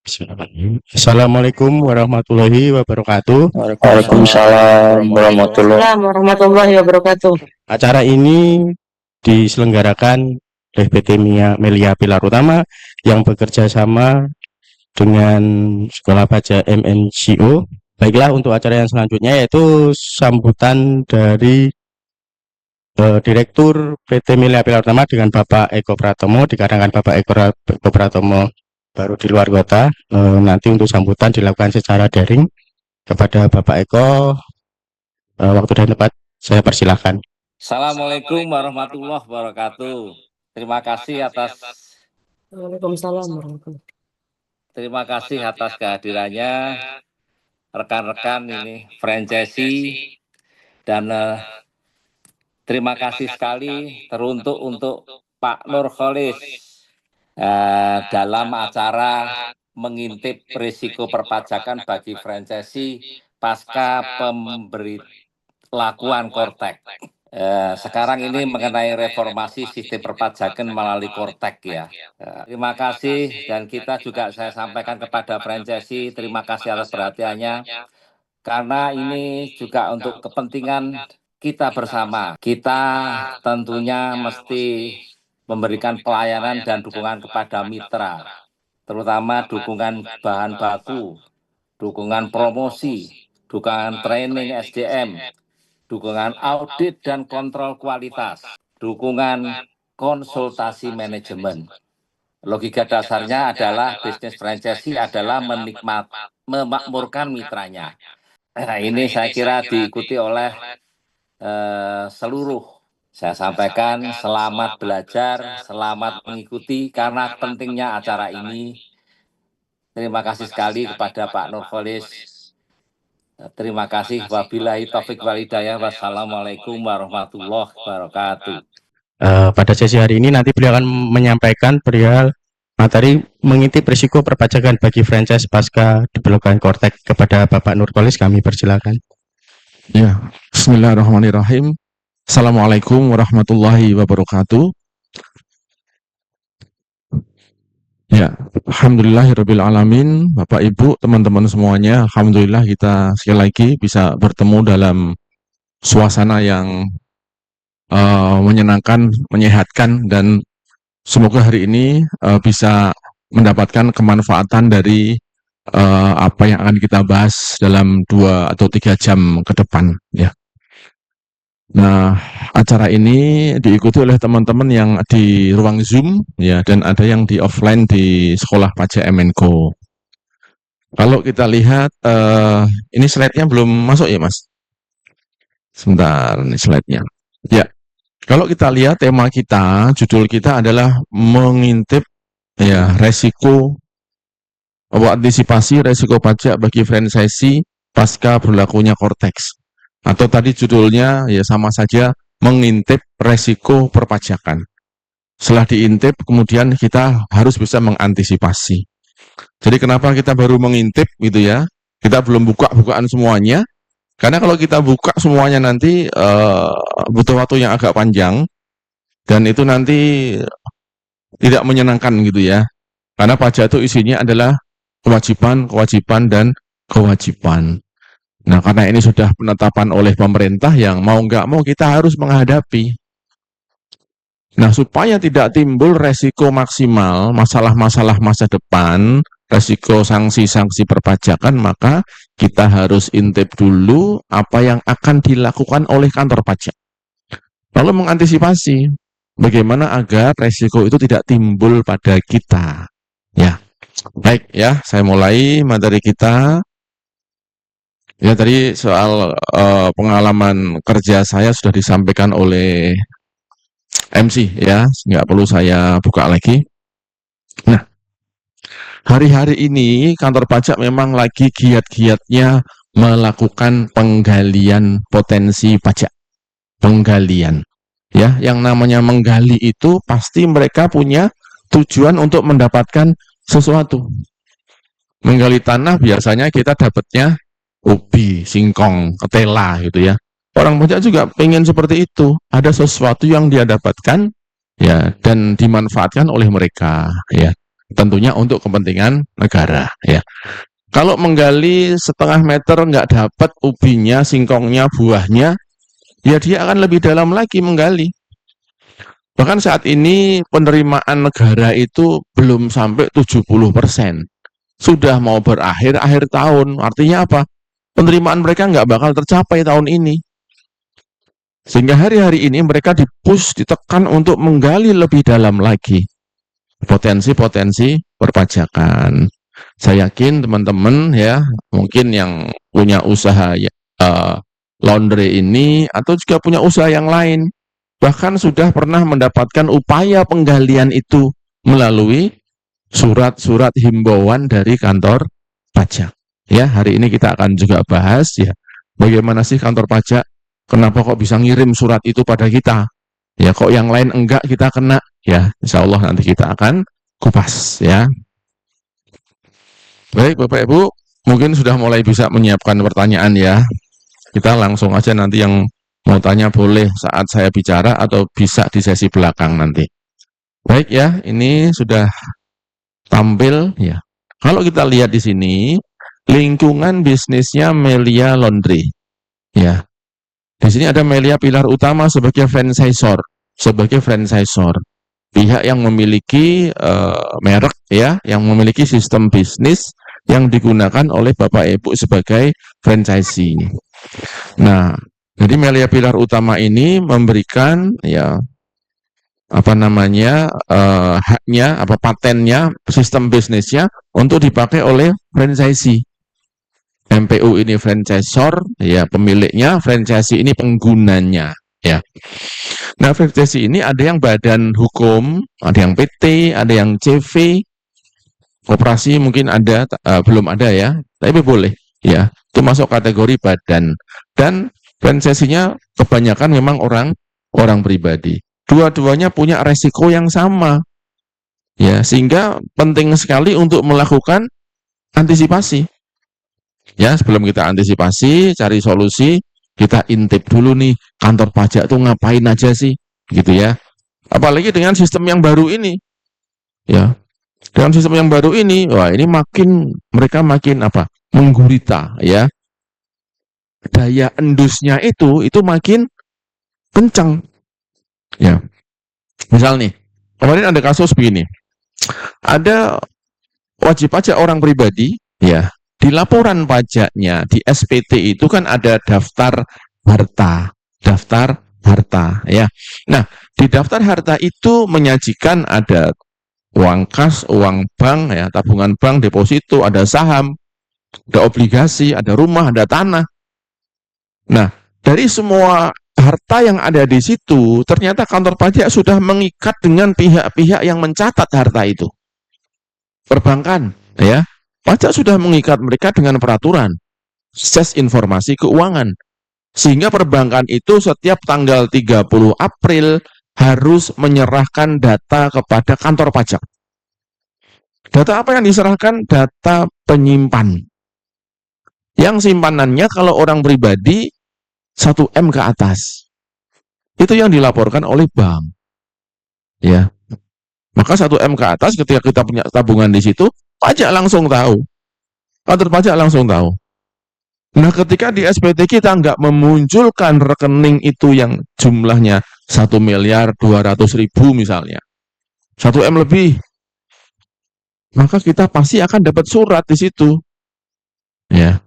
Bismillahirrahmanirrahim. Assalamualaikum warahmatullahi wabarakatuh. Waalaikumsalam warahmatullahi Waalaikumsalam warahmatullahi wabarakatuh. Acara ini diselenggarakan oleh PT Melia Pilar Utama yang bekerja sama dengan Sekolah Baja MNCO. Baiklah, untuk acara yang selanjutnya yaitu sambutan dari Direktur PT Melia Pilar Utama dengan Bapak Eko Pratomo, dikarenakan Bapak Eko Pratomo baru di luar kota. Nanti untuk sambutan dilakukan secara daring. Kepada Bapak Eko, waktu dan tempat saya persilahkan. Assalamualaikum warahmatullahi wabarakatuh. Terima kasih atas Waalaikumsalam warahmatullahi terima kasih atas kehadirannya rekan-rekan ini franchisee dan terima kasih sekali teruntuk untuk Pak Nurholis dalam acara mengintip risiko perpajakan bagi franchisee pasca pemberlakuan Kortek. Sekarang ini mengenai reformasi sistem perpajakan melalui Kortek ya. Terima kasih, dan kita juga saya sampaikan kepada franchisee terima kasih atas perhatiannya, karena ini juga untuk kepentingan kita bersama. Kita tentunya mesti memberikan pelayanan dan dukungan kepada mitra, terutama dukungan bahan baku, dukungan promosi, dukungan training SDM, dukungan audit dan kontrol kualitas, dukungan konsultasi manajemen. Logika dasarnya adalah bisnis franchisee adalah memakmurkan mitranya. Nah, ini saya kira diikuti oleh seluruh. Saya sampaikan selamat belajar, selamat mengikuti, karena pentingnya acara ini. Terima kasih sekali kepada Pak Nurholis. Terima kasih. Wabillahi taufik wal hidayah. Wassalamualaikum warahmatullahi wabarakatuh. Pada sesi hari ini nanti beliau akan menyampaikan perihal materi mengintip risiko perpajakan bagi franchise pasca diberlakukan Kortek. Kepada Bapak Nurholis kami persilakan. Ya, Bismillahirrahmanirrahim. Assalamualaikum warahmatullahi wabarakatuh. Ya, alhamdulillahirabbil alamin. Bapak Ibu, teman-teman semuanya, alhamdulillah kita sekali lagi bisa bertemu dalam suasana yang menyenangkan, menyehatkan, dan semoga hari ini bisa mendapatkan kemanfaatan dari apa yang akan kita bahas dalam 2 atau 3 jam ke depan ya. Nah, acara ini diikuti oleh teman-teman yang di ruang Zoom ya, dan ada yang di offline di Sekolah Pajak MNCO. Kalau kita lihat ini slide-nya belum masuk ya, Mas? Sebentar, ini slide-nya. Ya. Kalau kita lihat tema kita, judul kita adalah mengintip ya resiko antisipasi resiko pajak bagi franchisee pasca berlakunya Kortek. Atau tadi judulnya ya sama saja, mengintip resiko perpajakan. Setelah diintip, kemudian kita harus bisa mengantisipasi. Jadi kenapa kita baru mengintip gitu ya? Kita belum bukaan semuanya. Karena kalau kita buka semuanya nanti butuh waktu yang agak panjang, dan itu nanti tidak menyenangkan gitu ya. Karena pajak itu isinya adalah kewajiban, dan kewajiban. Nah, karena ini sudah penetapan oleh pemerintah yang mau nggak mau kita harus menghadapi. Nah, supaya tidak timbul resiko maksimal, masalah-masalah masa depan, resiko sanksi-sanksi perpajakan, maka kita harus intip dulu apa yang akan dilakukan oleh kantor pajak. Lalu mengantisipasi bagaimana agar resiko itu tidak timbul pada kita. Ya, baik ya, saya mulai materi kita. Ya, tadi soal pengalaman kerja saya sudah disampaikan oleh MC ya, nggak perlu saya buka lagi. Nah, hari-hari ini kantor pajak memang lagi giat-giatnya melakukan penggalian potensi pajak. Penggalian. Ya, yang namanya menggali itu pasti mereka punya tujuan untuk mendapatkan sesuatu. Menggali tanah biasanya kita dapatnya ubi, singkong, ketela gitu ya. Orang pajak juga pengen seperti itu. Ada sesuatu yang dia dapatkan ya, dan dimanfaatkan oleh mereka ya. tentunya untuk kepentingan negara ya. Kalau menggali setengah meter nggak dapat ubinya, singkongnya, buahnya, ya dia akan lebih dalam lagi menggali. Bahkan saat ini penerimaan negara itu belum sampai 70%. Sudah mau berakhir akhir tahun. Artinya apa? Penerimaan mereka nggak bakal tercapai tahun ini. Sehingga hari-hari ini mereka dipush, ditekan untuk menggali lebih dalam lagi potensi-potensi perpajakan. Saya yakin teman-teman ya, mungkin yang punya usaha laundry ini atau juga punya usaha yang lain, bahkan sudah pernah mendapatkan upaya penggalian itu melalui surat-surat himbauan dari kantor pajak. Ya, hari ini kita akan juga bahas ya, bagaimana sih kantor pajak, kenapa kok bisa ngirim surat itu pada kita? Ya, kok yang lain enggak kita kena? Ya, insya Allah nanti kita akan kupas ya. Baik Bapak Ibu, mungkin sudah mulai bisa menyiapkan pertanyaan ya. Kita langsung aja nanti yang mau tanya boleh saat saya bicara atau bisa di sesi belakang nanti. Baik ya, ini sudah tampil ya. Kalau kita lihat di sini, lingkungan bisnisnya Melia Laundry. Ya. Di sini ada Melia Pilar Utama sebagai franchisor, pihak yang memiliki merek ya, yang memiliki sistem bisnis yang digunakan oleh Bapak Ibu sebagai franchisee. Nah, jadi Melia Pilar Utama ini memberikan ya haknya, patennya, sistem bisnisnya untuk dipakai oleh franchisee. MPU ini franchisor, ya pemiliknya, franchisee ini penggunanya, ya. Nah, franchisee ini ada yang badan hukum, ada yang PT, ada yang CV, koperasi mungkin ada, belum ada ya, tapi boleh, ya. Itu masuk kategori badan. Dan franchisee-nya kebanyakan memang orang pribadi. Dua-duanya punya resiko yang sama, ya, sehingga penting sekali untuk melakukan antisipasi. Ya, sebelum kita antisipasi, cari solusi, kita intip dulu nih, kantor pajak tuh ngapain aja sih, gitu ya. Apalagi dengan sistem yang baru ini, ya. Dengan sistem yang baru ini, wah ini mereka makin menggurita, ya. Daya endusnya itu makin kencang, ya. Misal nih, kemarin ada kasus begini, ada wajib pajak orang pribadi, ya. Di laporan pajaknya, di SPT itu kan ada daftar harta, ya. Nah, di daftar harta itu menyajikan ada uang kas, uang bank, ya, tabungan bank, deposito, ada saham, ada obligasi, ada rumah, ada tanah. Nah, dari semua harta yang ada di situ, ternyata kantor pajak sudah mengikat dengan pihak-pihak yang mencatat harta itu. Perbankan, ya. Pajak sudah mengikat mereka dengan peraturan ses informasi keuangan. Sehingga perbankan itu setiap tanggal 30 April harus menyerahkan data kepada kantor pajak. Data apa yang diserahkan? Data penyimpan. Yang simpanannya kalau orang pribadi 1 M ke atas. Itu yang dilaporkan oleh bank. Ya. Maka 1 M ke atas ketika kita punya tabungan di situ, pajak langsung tahu. Kantor pajak langsung tahu. Nah, ketika di SPT kita nggak memunculkan rekening itu yang jumlahnya 1.200.000 misalnya, 1 M lebih, maka kita pasti akan dapat surat di situ. Ya.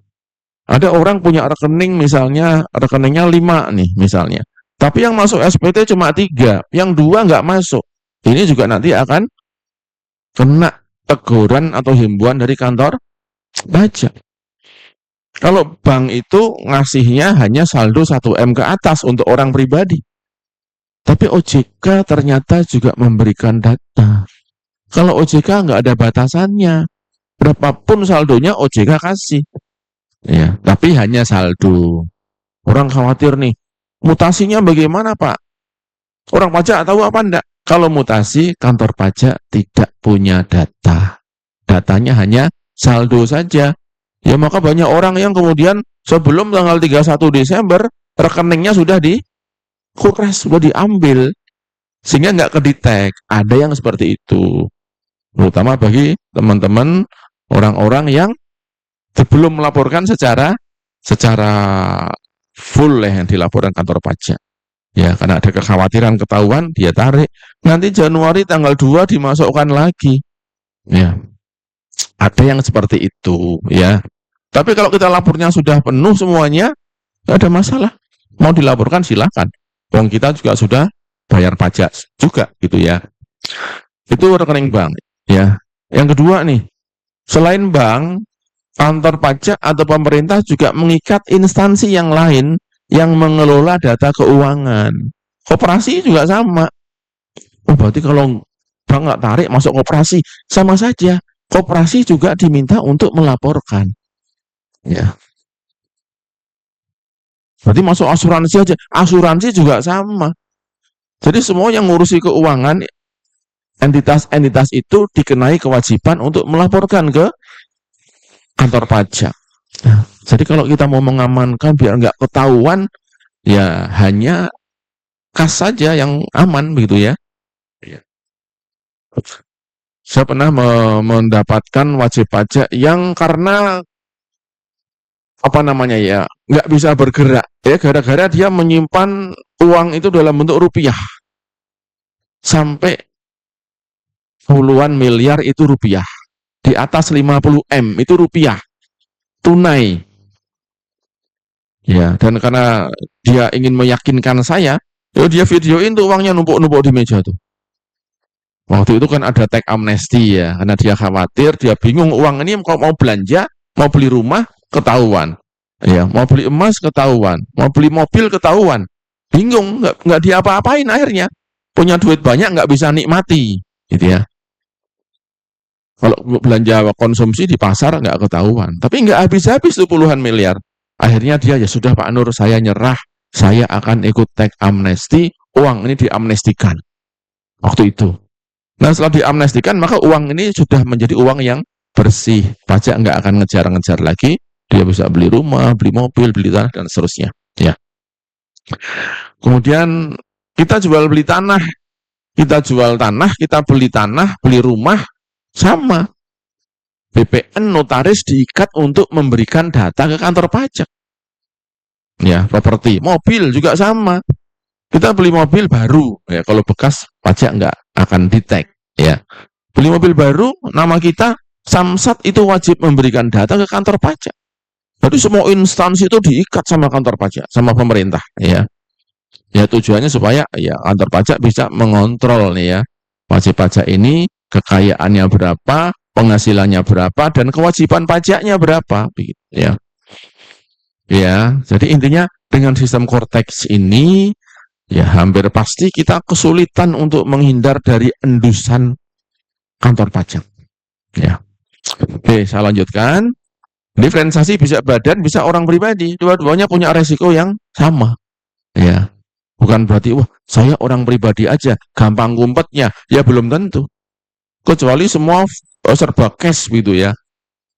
Ada orang punya rekening misalnya, rekeningnya 5 nih misalnya. Tapi yang masuk SPT cuma 3, yang 2 nggak masuk. Ini juga nanti akan kena teguran atau himbauan dari kantor pajak. Kalau bank itu ngasihnya hanya saldo 1 M ke atas untuk orang pribadi. Tapi OJK ternyata juga memberikan data. Kalau OJK nggak ada batasannya. Berapapun saldonya OJK kasih. Ya, tapi hanya saldo. Orang khawatir nih, mutasinya bagaimana Pak? Orang pajak tahu apa enggak? Kalau mutasi, kantor pajak tidak punya data. Datanya hanya saldo saja. Ya maka banyak orang yang kemudian sebelum tanggal 31 Desember, rekeningnya sudah dikuras, sudah diambil. Sehingga nggak kedetek. Ada yang seperti itu. terutama bagi teman-teman orang-orang yang belum melaporkan secara full yang dilaporkan kantor pajak. Ya, karena ada kekhawatiran ketahuan, dia tarik. Nanti Januari tanggal 2 dimasukkan lagi. Ya, ada yang seperti itu. Ya, tapi kalau kita lapornya sudah penuh semuanya, tidak ada masalah. Mau dilaporkan silakan. Wong kita juga sudah bayar pajak juga, gitu ya. Itu rekening bank. Ya, yang kedua nih, selain bank, kantor pajak atau pemerintah juga mengikat instansi yang lain yang mengelola data keuangan. Koperasi juga sama. Oh, berarti kalau bank nggak tarik masuk koperasi, sama saja. Koperasi juga diminta untuk melaporkan. Ya. Berarti masuk asuransi aja. Asuransi juga sama. Jadi semua yang ngurusi keuangan, entitas-entitas itu dikenai kewajiban untuk melaporkan ke kantor pajak. Nah, jadi kalau kita mau mengamankan biar nggak ketahuan, ya hanya kas saja yang aman begitu ya. Saya pernah mendapatkan wajib pajak yang karena apa namanya ya, nggak bisa bergerak ya, gara-gara dia menyimpan uang itu dalam bentuk rupiah sampai puluhan miliar itu rupiah, di atas 50 M itu rupiah tunai. Ya, dan karena dia ingin meyakinkan saya, ya dia videoin tuh uangnya numpuk-numpuk di meja tuh. Waktu itu kan ada teks amnesti ya, karena dia khawatir, dia bingung uang ini kalau mau belanja, mau beli rumah ketahuan, ya, mau beli emas ketahuan, mau beli mobil ketahuan, bingung, nggak diapa-apain akhirnya, punya duit banyak nggak bisa nikmati, gitu ya. Kalau belanja konsumsi di pasar nggak ketahuan, tapi nggak habis-habis tuh puluhan miliar. Akhirnya dia ya sudah Pak Nur, saya nyerah, saya akan ikut teks amnesti, uang ini diamnestikan. Waktu itu. Nah setelah diamnestikan maka uang ini sudah menjadi uang yang bersih, pajak nggak akan ngejar-ngejar lagi, dia bisa beli rumah, beli mobil, beli tanah dan seterusnya. Ya. Kemudian kita jual beli tanah, kita jual tanah, kita beli tanah, beli rumah, sama. BPN notaris diikat untuk memberikan data ke kantor pajak. Ya, properti, mobil juga sama. Kita beli mobil baru, ya kalau bekas pajak nggak akan di-tag. Ya, beli mobil baru, nama kita, Samsat itu wajib memberikan data ke kantor pajak. Jadi semua instansi itu diikat sama kantor pajak, sama pemerintah. Ya, ya tujuannya supaya ya kantor pajak bisa mengontrol nih ya, wajib pajak ini kekayaannya berapa, penghasilannya berapa, dan kewajiban pajaknya berapa, begitu ya. Ya, jadi intinya dengan sistem Cortex ini, ya hampir pasti kita kesulitan untuk menghindar dari endusan kantor pajak. Ya, oke, saya lanjutkan. Diferensiasi bisa badan, bisa orang pribadi, dua-duanya punya resiko yang sama. Ya, bukan berarti wah saya orang pribadi aja, gampang ngumpetnya, ya belum tentu. Kecuali semua serba cash gitu ya.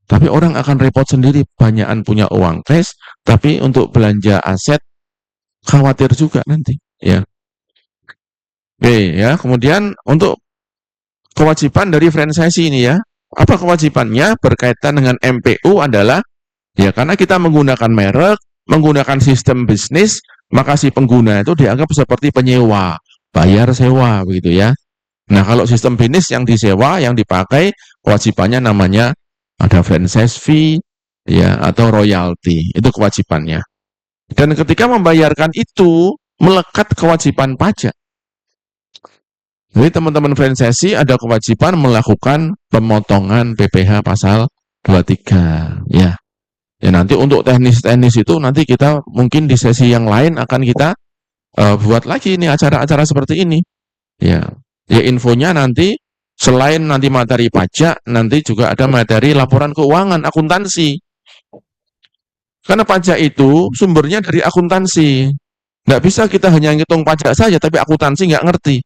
Tapi orang akan repot sendiri, banyakan punya uang cash, tapi untuk belanja aset khawatir juga nanti, ya. Oke, ya. Kemudian untuk kewajiban dari franchisee ini ya, apa kewajibannya berkaitan dengan MPU adalah ya karena kita menggunakan merek, menggunakan sistem bisnis, maka si pengguna itu dianggap seperti penyewa, bayar sewa begitu ya. Nah, kalau sistem bisnis yang disewa, yang dipakai, kewajibannya namanya ada franchise fee, ya, atau royalti. Itu kewajibannya. Dan ketika membayarkan itu, melekat kewajiban pajak. Jadi teman-teman franchisee ada kewajiban melakukan pemotongan PPh pasal 23. Ya. Ya nanti untuk teknis-teknis itu nanti kita mungkin di sesi yang lain akan kita buat lagi ini acara-acara seperti ini. Ya. Ya infonya nanti selain nanti materi pajak, nanti juga ada materi laporan keuangan, akuntansi. Karena pajak itu sumbernya dari akuntansi. Nggak bisa kita hanya ngitung pajak saja, tapi akuntansi nggak ngerti.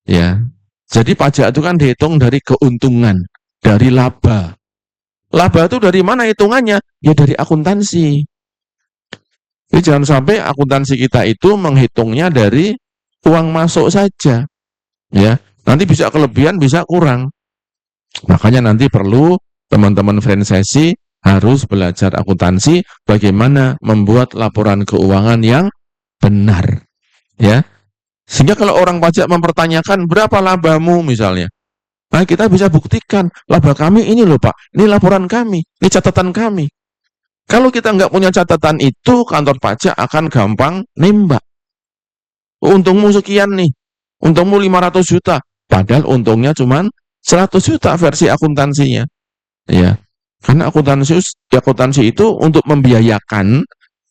Ya, jadi pajak itu kan dihitung dari keuntungan, dari laba. Laba itu dari mana hitungannya? Ya dari akuntansi. Jadi jangan sampai akuntansi kita itu menghitungnya dari uang masuk saja. Ya, nanti bisa kelebihan, bisa kurang. Makanya nanti perlu teman-teman franchisee harus belajar akuntansi, bagaimana membuat laporan keuangan yang benar, ya. Sehingga kalau orang pajak mempertanyakan berapa labamu misalnya, nah kita bisa buktikan laba kami ini loh Pak, ini laporan kami, ini catatan kami. Kalau kita nggak punya catatan itu, kantor pajak akan gampang nembak. Untungmu sekian nih, untungmu 500 juta, padahal untungnya cuma 100 juta versi akuntansinya. Ya, karena akuntansi itu untuk membiayakan,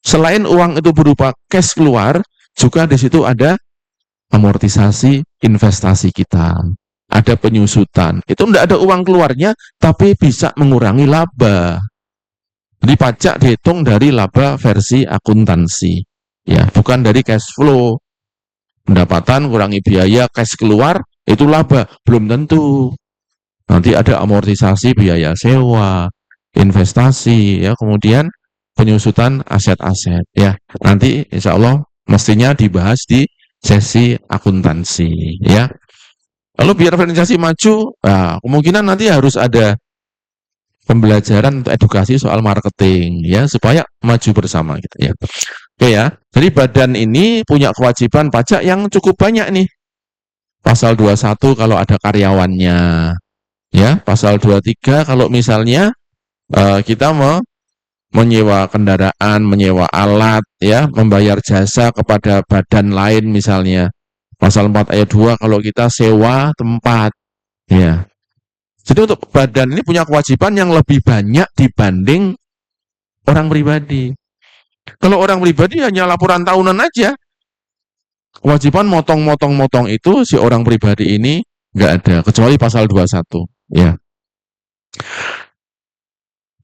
selain uang itu berupa cash keluar, juga di situ ada amortisasi investasi kita, ada penyusutan. Itu tidak ada uang keluarnya, tapi bisa mengurangi laba. Jadi pajak dihitung dari laba versi akuntansi, ya, bukan dari cash flow. Pendapatan kurangi biaya, cash keluar itu laba, belum tentu. Nanti ada amortisasi biaya sewa, investasi, ya, kemudian penyusutan aset-aset, ya. Nanti insya Allah mestinya dibahas di sesi akuntansi, ya. Lalu biar franchise maju, nah, kemungkinan nanti harus ada pembelajaran untuk edukasi soal marketing, ya, supaya maju bersama gitu, ya. Oke, ya. Jadi badan ini punya kewajiban pajak yang cukup banyak nih. Pasal 21 kalau ada karyawannya, ya. Pasal 23 kalau misalnya kita menyewa kendaraan, menyewa alat, ya, membayar jasa kepada badan lain misalnya. Pasal 4 ayat 2 kalau kita sewa tempat, ya. Jadi untuk badan ini punya kewajiban yang lebih banyak dibanding orang pribadi. Kalau orang pribadi hanya laporan tahunan aja, kewajiban motong itu si orang pribadi ini nggak ada, kecuali pasal 21, ya.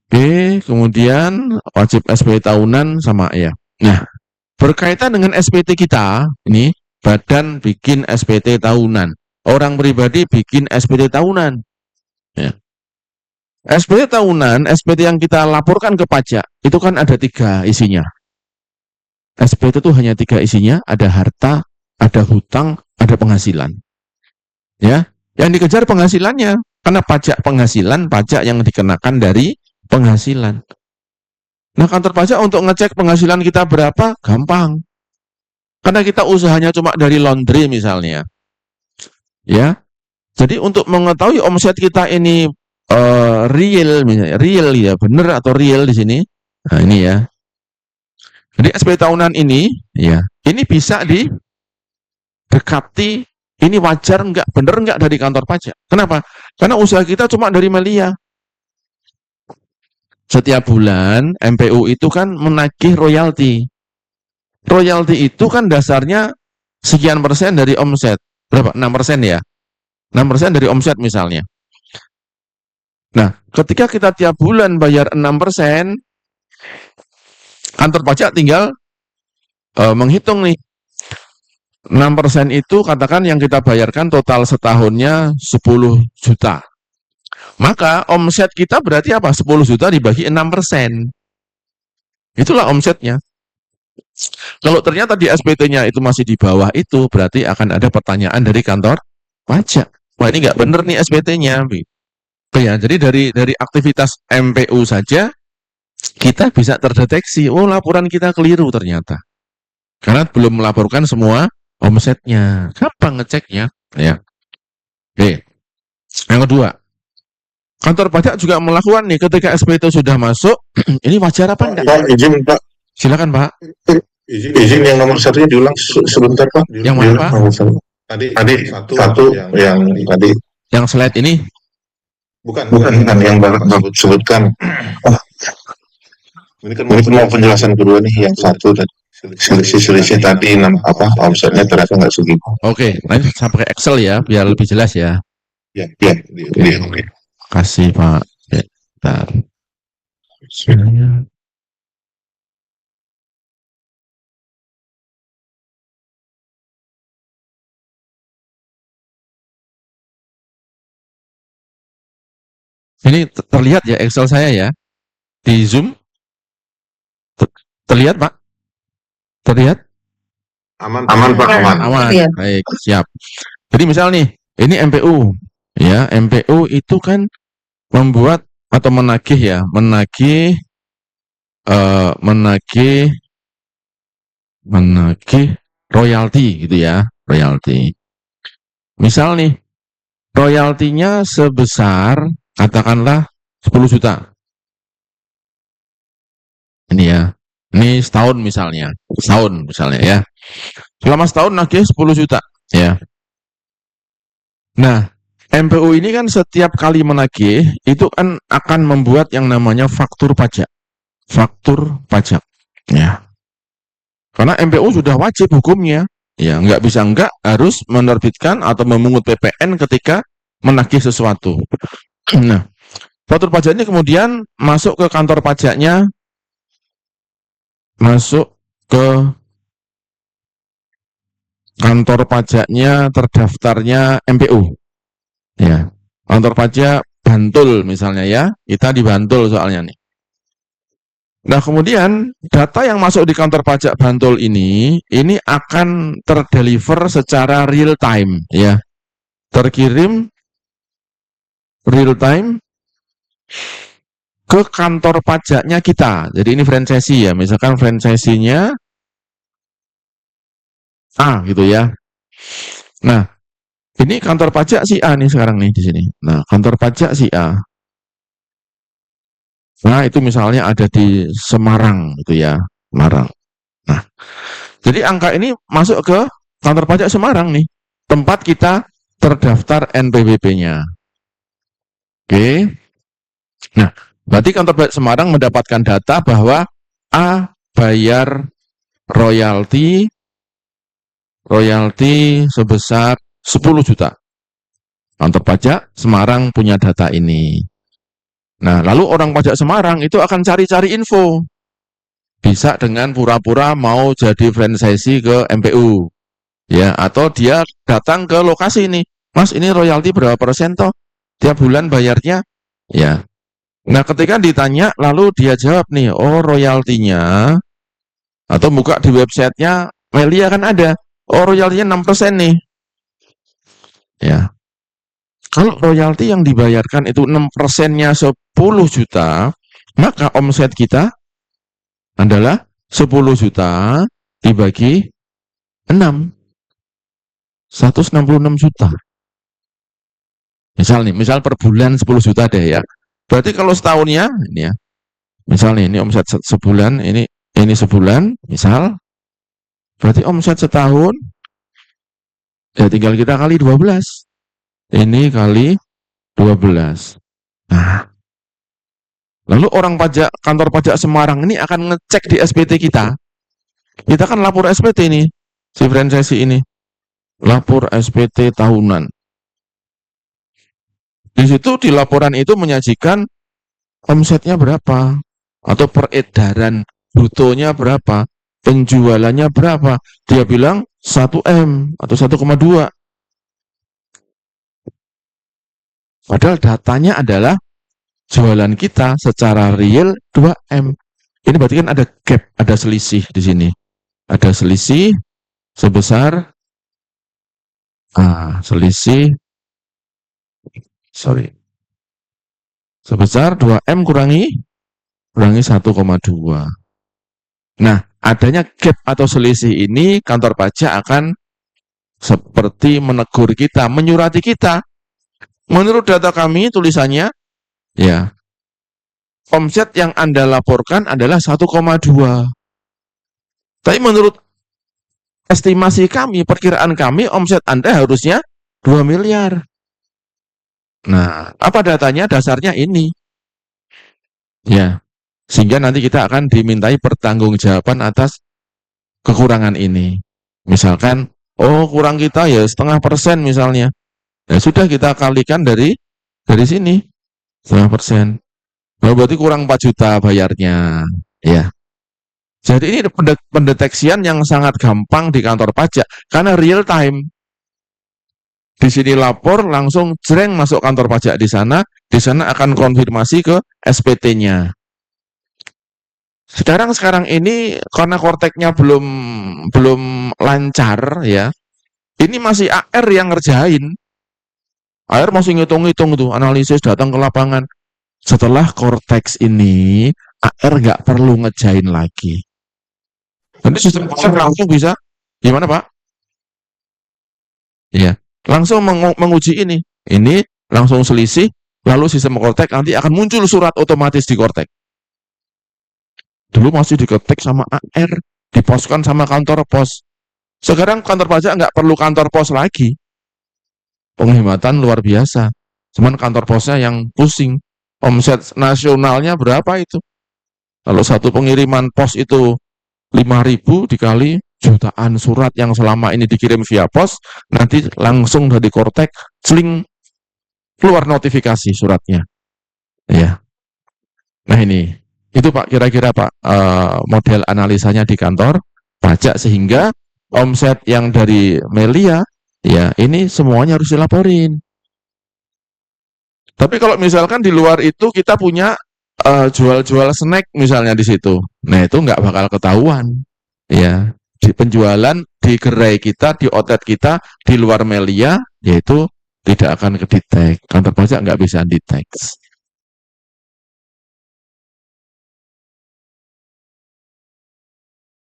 Oke, kemudian wajib SPT tahunan sama, ya. Nah, berkaitan dengan SPT kita, ini badan bikin SPT tahunan, orang pribadi bikin SPT tahunan. Ya. SPT tahunan, SPT yang kita laporkan ke pajak, itu kan ada 3 isinya. SPT itu hanya 3 isinya, ada harta, ada hutang, ada penghasilan. Ya, yang dikejar penghasilannya, karena pajak penghasilan, pajak yang dikenakan dari penghasilan. Nah, kantor pajak untuk ngecek penghasilan kita berapa, gampang. Karena kita usahanya cuma dari laundry misalnya. Ya, jadi untuk mengetahui omset kita ini real, misalnya, real ya, benar atau real di sini. Nah, ini ya. Jadi SPT tahunan ini, ya, ini bisa didekati, ini wajar enggak, benar enggak dari kantor pajak. Kenapa? Karena usaha kita cuma dari Melia. Setiap bulan MPU itu kan menagih royalti. Royalti itu kan dasarnya sekian persen dari omset. Berapa? 6% ya. 6% dari omset misalnya. Nah, ketika kita tiap bulan bayar 6%, kantor pajak tinggal menghitung nih. 6% itu katakan yang kita bayarkan total setahunnya 10 juta. Maka omset kita berarti apa? 10 juta dibagi 6%. Itulah omsetnya. Kalau ternyata di SPT-nya itu masih di bawah itu, berarti akan ada pertanyaan dari kantor pajak. Wah, ini nggak benar nih SPT-nya. Ya, jadi dari aktivitas MPU saja kita bisa terdeteksi, oh laporan kita keliru ternyata. Karena belum melaporkan semua omsetnya. Gampang ngeceknya, ya. Oke. Yang kedua, kantor pajak juga melakukan nih ketika SPT sudah masuk, ini wajar apa enggak? Pak, izin Pak. Silakan Pak. Izin yang nomor 1-nya diulang sebentar Pak. Yang mana Pak? Tadi satu yang tadi. Yang slide ini? Bukan yang Bapak sebutkan. Oh. Ini kan mau penjelasan kedua nih, yang satu tadi. Selisih tadi omsetnya ternyata nggak segitu. Oke, nanti sampai Excel ya, biar lebih jelas ya. Ya. Oke. Kasih Pak. Bentar. Ini terlihat ya Excel saya ya. Di Zoom. Terlihat Pak? Terlihat? Aman Pak, aman. Aman. Baik, siap. Jadi misal nih, ini MPU. Ya, MPU itu kan membuat atau menagih ya, menagih royalti gitu ya, royalti. Misal nih, royaltinya sebesar katakanlah 10 juta. Ini ya. Ini setahun misalnya. Setahun misalnya ya. Selama setahun nagih 10 juta ya. Nah, MPU ini kan setiap kali menagih itu kan akan membuat yang namanya faktur pajak. Faktur pajak. Ya. Karena MPU sudah wajib hukumnya. Ya, nggak bisa enggak harus menerbitkan atau memungut PPN ketika menagih sesuatu. Nah, faktur pajak ini kemudian masuk ke kantor pajaknya, masuk ke kantor pajaknya terdaftarnya MPU. Ya, kantor pajak Bantul misalnya ya, kita di Bantul soalnya nih. Nah, kemudian data yang masuk di kantor pajak Bantul ini akan terdeliver secara real time ya. Terkirim real time ke kantor pajaknya kita. Jadi ini franchisee ya, misalkan franchisee-nya A gitu ya. Nah, ini kantor pajak si A nih sekarang nih di sini. Nah, kantor pajak si A. Nah, itu misalnya ada di Semarang gitu ya, Semarang. Nah, jadi angka ini masuk ke kantor pajak Semarang nih, tempat kita terdaftar NPWP-nya. Oke. Nah, berarti kantor pajak Semarang mendapatkan data bahwa A bayar royalti sebesar 10 juta. Kantor pajak Semarang punya data ini. Nah, lalu orang pajak Semarang itu akan cari-cari info. Bisa dengan pura-pura mau jadi franchisee ke MPU. Ya, atau dia datang ke lokasi ini. Mas, ini royalti berapa persen toh? Tiap bulan bayarnya? Ya. Nah, ketika ditanya, lalu dia jawab nih, oh royaltinya, atau buka di websitenya, Melia kan ada, oh royaltinya 6% nih. Ya. Kalau royalti yang dibayarkan itu 6%-nya 10 juta, maka omset kita adalah 10 juta dibagi 6. 166 juta. Misal per bulan 10 juta deh ya. Berarti kalau setahunnya, ini ya, misalnya ini omset sebulan, ini sebulan, misal, berarti omset setahun, ya tinggal kita kali 12. Ini kali 12. Nah, lalu orang pajak, kantor pajak Semarang ini akan ngecek di SPT kita. Kita kan lapor SPT ini, si franchisee ini. Lapor SPT tahunan. Di situ di laporan itu menyajikan omsetnya berapa, atau peredaran brutonya berapa, penjualannya berapa. Dia bilang 1M atau 1,2. Padahal datanya adalah jualan kita secara real 2M. Ini berarti kan ada gap, ada selisih di sini. Ada selisih sebesar sebesar 2M kurangi 1,2. Nah, adanya gap atau selisih ini kantor pajak akan seperti menegur kita, menyurati kita. Menurut data kami tulisannya, ya, omset yang Anda laporkan adalah 1,2. Tapi menurut estimasi kami, perkiraan kami, omset Anda harusnya 2 miliar. Nah, apa datanya? Dasarnya ini. Ya, sehingga nanti kita akan dimintai pertanggungjawaban atas kekurangan ini. Misalkan, oh kurang kita ya 0,5% misalnya. Ya sudah kita kalikan dari sini 0,5%. Nah, berarti kurang 4 juta bayarnya. Ya. Jadi ini pendeteksian yang sangat gampang di kantor pajak karena real time. Di sini lapor langsung jreng masuk kantor pajak di sana akan konfirmasi ke SPT-nya. Sekarang ini karena Korteknya belum lancar ya. Ini masih AR yang ngerjain. AR masih ngitung-ngitung tuh, analisis datang ke lapangan. Setelah Cortex ini, AR nggak perlu ngejain lagi. Nanti sistem langsung bisa, gimana Pak? Iya, langsung menguji ini. Ini langsung selisih, lalu sistem Cortex nanti akan muncul surat otomatis di Cortex. Dulu masih diketik sama AR, diposkan sama kantor pos. Sekarang kantor pajak nggak perlu kantor pos lagi. Penghematan luar biasa. Cuman kantor posnya yang pusing. Omset nasionalnya berapa itu? Kalau satu pengiriman pos itu 5.000 dikali jutaan surat yang selama ini dikirim via pos, nanti langsung dari Cortex, seling keluar notifikasi suratnya. Ya. Nah ini, itu Pak kira-kira Pak model analisanya di kantor pajak sehingga omset yang dari Melia, ya ini semuanya harus dilaporin. Tapi kalau misalkan di luar itu kita punya jual-jual snack misalnya di situ, nah itu nggak bakal ketahuan, ya. Di penjualan di gerai kita, di outlet kita di luar Melia, yaitu tidak akan kedetek. Kantor pajak nggak bisa detek.